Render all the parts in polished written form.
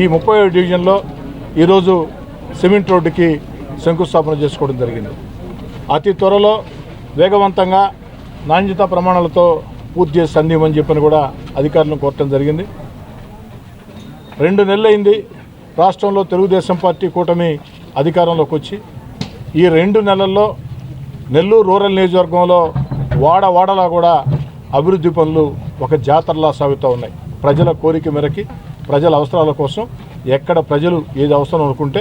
ఈ 37 డివిజన్లో ఈరోజు సిమెంట్ రోడ్డుకి శంకుస్థాపన చేసుకోవడం జరిగింది. అతి త్వరలో వేగవంతంగా నాణ్యతా ప్రమాణాలతో పూర్తి చేసి అందిమని చెప్పని కూడా అధికారులను కోరటం జరిగింది. 2 నెలలైంది రాష్ట్రంలో తెలుగుదేశం పార్టీ కూటమి అధికారంలోకి వచ్చి. ఈ 2 నెలల్లో నెల్లూరు రూరల్ నియోజకవర్గంలో వాడవాడలా కూడా అభివృద్ధి పనులు ఒక జాతరలా సాగుతూ ఉన్నాయి. ప్రజల కోరిక మేరకి, ప్రజల అవసరాల కోసం ఎక్కడ ప్రజలు ఏది అవసరం అనుకుంటే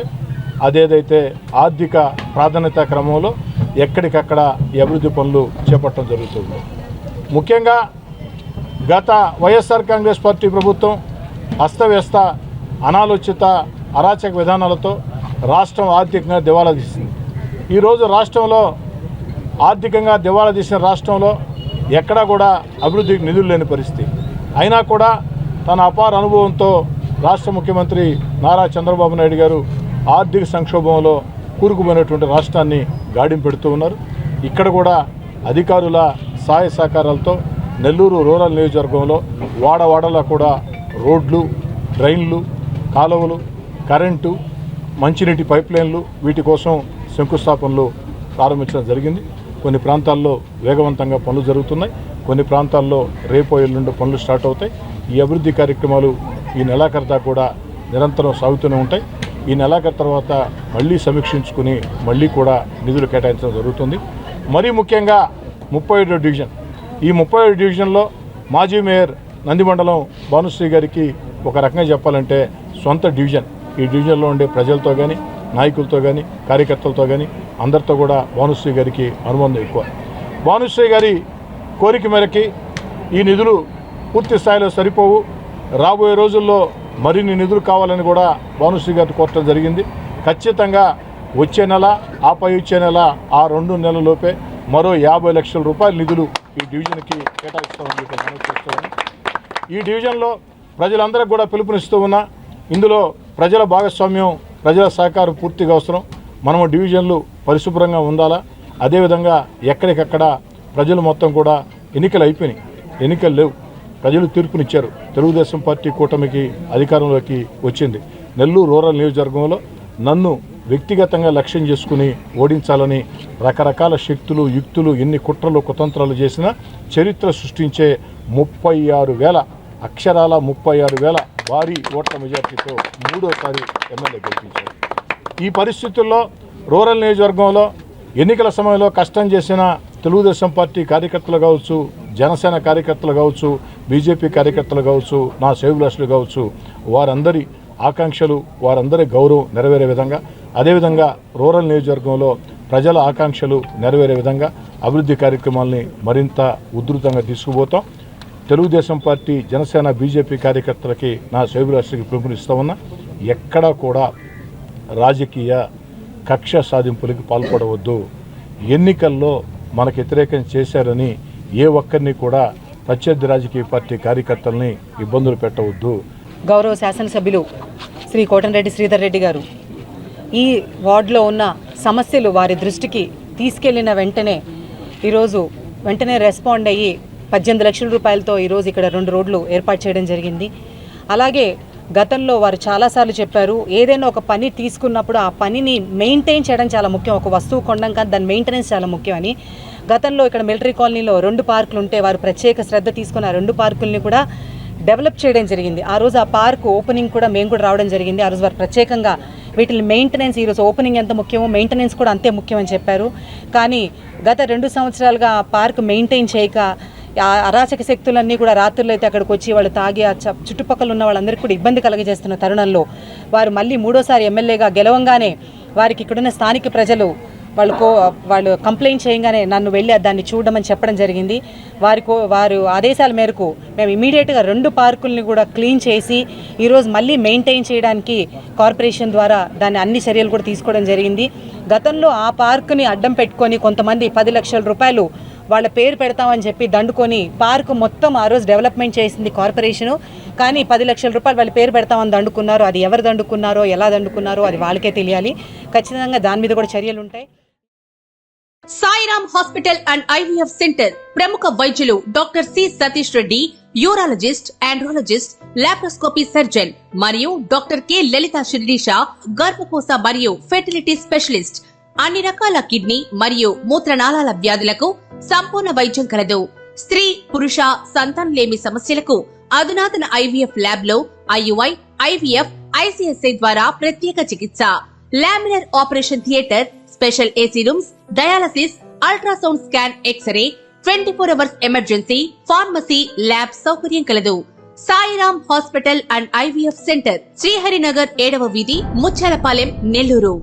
అదేదైతే ఆర్థిక ప్రాధాన్యత క్రమంలో ఎక్కడికక్కడ ఈ అభివృద్ధి పనులు చేపట్టడం జరుగుతుంది. ముఖ్యంగా గత వైఎస్ఆర్ కాంగ్రెస్ పార్టీ ప్రభుత్వం అస్తవ్యస్త అనాలోచిత అరాచక విధానాలతో రాష్ట్రం ఆర్థికంగా దివాలా తీసింది. ఈరోజు రాష్ట్రంలో ఆర్థికంగా దివాలా తీసిన రాష్ట్రంలో ఎక్కడా కూడా అభివృద్ధికి నిధులు లేని పరిస్థితి. అయినా కూడా తన అపార అనుభవంతో రాష్ట్ర ముఖ్యమంత్రి నారా చంద్రబాబు నాయుడు గారు ఆర్థిక సంక్షోభంలో కూరుకుపోయినటువంటి రాష్ట్రాన్ని గాడిం పెడుతూ ఉన్నారు. ఇక్కడ కూడా అధికారుల సహాయ సహకారాలతో నెల్లూరు రూరల్ నియోజకవర్గంలో వాడవాడలా కూడా రోడ్లు, డ్రైన్లు, కాలువలు, కరెంటు, మంచినీటి పైప్లైన్లు వీటి కోసం శంకుస్థాపనలు ప్రారంభించడం జరిగింది. కొన్ని ప్రాంతాల్లో వేగవంతంగా పనులు జరుగుతున్నాయి. కొన్ని ప్రాంతాల్లో రేపో ఎల్లుండి పనులు స్టార్ట్ అవుతాయి. ఈ అభివృద్ధి కార్యక్రమాలు ఈ నెలాఖరు దాకా కూడా నిరంతరం సాగుతూనే ఉంటాయి. ఈ నెలాఖరు తర్వాత మళ్ళీ సమీక్షించుకుని మళ్ళీ కూడా నిధులు కేటాయించడం జరుగుతుంది. మరీ ముఖ్యంగా 37 డివిజన్, ఈ 37 డివిజన్లో మాజీ మేయర్ నందిమండలం భానుశ్రీ గారికి ఒక రకంగా చెప్పాలంటే సొంత డివిజన్. ఈ డివిజన్లో ఉండే ప్రజలతో కానీ, నాయకులతో కానీ, కార్యకర్తలతో కానీ అందరితో కూడా భానుశ్రీ గారికి అనుబంధం ఎక్కువ. భానుశ్రీ గారి కోరిక మేరకి ఈ నిధులు పూర్తి స్థాయిలో సరిపోవు, రాబోయే రోజుల్లో మరిన్ని నిధులు కావాలని కూడా భానుశ్రీ గారిని కోరటం జరిగింది. ఖచ్చితంగా వచ్చే నెల, ఆపై వచ్చే నెల, ఆ 2 నెలలలోపే మరో 50 లక్షల రూపాయల నిధులు ఈ డివిజన్కి కేటాయిస్తామని చెప్పి మనం చూస్తున్నాం. ఈ డివిజన్లో ప్రజలందరికీ కూడా పిలుపునిస్తూ ఉన్నా, ఇందులో ప్రజల భాగస్వామ్యం, ప్రజల సహకారం పూర్తిగా అవసరం. మనము డివిజన్లు పరిశుభ్రంగా ఉండాలా. అదేవిధంగా ఎక్కడికక్కడ ప్రజలు మొత్తం కూడా ఎన్నికలు అయిపోయినాయి, ఎన్నికలు లేవు, ప్రజలు తీర్పునిచ్చారు. తెలుగుదేశం పార్టీ కూటమికి అధికారంలోకి వచ్చింది. నెల్లూరు రూరల్ నియోజకవర్గంలో నన్ను వ్యక్తిగతంగా లక్ష్యం చేసుకుని ఓడించాలని రకరకాల శక్తులు, యుక్తులు, ఎన్ని కుట్రలు కుతంత్రాలు చేసినా చరిత్ర సృష్టించే 36,000 అక్షరాల 36,000 భారీ ఓట్ల మెజార్టీతో 3వ ఎమ్మెల్యే గెలిపించారు. ఈ పరిస్థితుల్లో రూరల్ నియోజకవర్గంలో ఎన్నికల సమయంలో కష్టం చేసిన తెలుగుదేశం పార్టీ కార్యకర్తలు కావచ్చు, జనసేన కార్యకర్తలు కావచ్చు, బీజేపీ కార్యకర్తలు కావచ్చు, నా శ్రేయోభిలాషులు కావచ్చు, వారందరి ఆకాంక్షలు, వారందరి గౌరవం నెరవేరే విధంగా, అదేవిధంగా రూరల్ నియోజకవర్గంలో ప్రజల ఆకాంక్షలు నెరవేరే విధంగా అభివృద్ధి కార్యక్రమాలని మరింత ఉధృతంగా తీసుకుపోతాం. తెలుగుదేశం పార్టీ, జనసేన, బీజేపీ కార్యకర్తలకి నా శ్రేయోభిలాషులకి పిలుపునిస్తూ ఉన్నా, ఎక్కడా కూడా రాజకీయ కక్ష సాధింపులకి పాల్పడవద్దు. ఎన్నికల్లో మనకు వ్యతిరేకం చేశారని ఏ ఒక్కరిని కూడా ప్రత్యర్థి రాజకీయ పార్టీ కార్యకర్తల్ని ఇబ్బందులు పెట్టవద్దు. గౌరవ శాసనసభ్యులు శ్రీ కోటంరెడ్డి శ్రీధర్ రెడ్డి గారు ఈ వార్డులో ఉన్న సమస్యలు వారి దృష్టికి తీసుకెళ్లిన వెంటనే రెస్పాండ్ అయ్యి 18 లక్షల రూపాయలతో ఈరోజు ఇక్కడ 2 రోడ్లు ఏర్పాటు చేయడం జరిగింది. అలాగే గతంలో వారు చాలాసార్లు చెప్పారు, ఏదైనా ఒక పని తీసుకున్నప్పుడు ఆ పనిని మెయింటైన్ చేయడం చాలా ముఖ్యం. ఒక వస్తువు కొనడం కానీ దాని మెయింటెనెన్స్ చాలా ముఖ్యం అని. గతంలో ఇక్కడ మిలిటరీ కాలనీలో 2 పార్కులు ఉంటే వారు ప్రత్యేక శ్రద్ధ తీసుకున్న 2 పార్కుల్ని కూడా డెవలప్ చేయడం జరిగింది. ఆ రోజు ఆ పార్క్ ఓపెనింగ్ కూడా మేము కూడా రావడం జరిగింది. ఆ రోజు వారు ప్రత్యేకంగా వీటిని మెయింటెనెన్స్, ఈరోజు ఓపెనింగ్ ఎంత ముఖ్యమో మెయింటెనెన్స్ కూడా అంతే ముఖ్యమని చెప్పారు. కానీ గత 2 సంవత్సరాలుగా ఆ పార్క్ మెయింటైన్ చేయక అరాచక శక్తులన్నీ కూడా రాత్రులు అయితే అక్కడికి వచ్చి వాళ్ళు తాగి ఆ చుట్టుపక్కల ఉన్న వాళ్ళందరికీ కూడా ఇబ్బంది కలగజేస్తున్న తరుణంలో వారు మళ్ళీ 3వ ఎమ్మెల్యేగా గెలవంగానే వారికి ఇక్కడున్న స్థానిక ప్రజలు వాళ్ళు కంప్లైంట్ చేయగానే నన్ను వెళ్ళి దాన్ని చూడమని చెప్పడం జరిగింది. వారు ఆదేశాల మేరకు మేము ఇమీడియట్గా 2 పార్కుల్ని కూడా క్లీన్ చేసి ఈరోజు మళ్ళీ మెయింటైన్ చేయడానికి కార్పొరేషన్ ద్వారా దాన్ని అన్ని చర్యలు కూడా తీసుకోవడం జరిగింది. గతంలో ఆ పార్కుని అడ్డం పెట్టుకొని కొంతమంది 10 లక్షల రూపాయలు వాళ్ళ పేరు పెడతామని చెప్పి దండుకొని పార్కు మొత్తం ఆ రోజు డెవలప్మెంట్ చేసింది కార్పొరేషను. కానీ 10 లక్షల రూపాయలు వాళ్ళ పేరు పెడతామని దండుకున్నారు. అది ఎవరు దండుకున్నారో, ఎలా దండుకున్నారో అది వాళ్ళకే తెలియాలి. ఖచ్చితంగా దాని మీద కూడా చర్యలు ఉంటాయి. Sairam hospital and IVF centre ప్రముఖ వైద్యులు doctor C Satish Reddy urologist, andrologist, laparoscopy surgeon మరియు డాక్టర్ కె లలిత శిరీష గర్భకోశ మరియు ఫెర్టిలిటీ స్పెషలిస్ట్. అన్ని రకాల కిడ్నీ మరియు మూత్రనాళాల వ్యాధులకు సంపూర్ణ వైద్యం కలదు. స్త్రీ, పురుష సంతానలేమి సమస్యలకు అధునాతన ఐవీఎఫ్ ల్యాబ్ లో ఐయుఐ, ఐవీఎఫ్, ఐసీఎస్ఐ ద్వారా ప్రత్యేక చికిత్స. Laminar operation theatre, special AC rooms, dialysis, ultrasound scan, x-ray, 24 hours emergency, pharmacy, lab సౌకర్యం కలదు. Sairam hospital and IVF centre, Sriharinagar 7వ వీధి, ముత్యాలపాలెం, నెల్లూరు.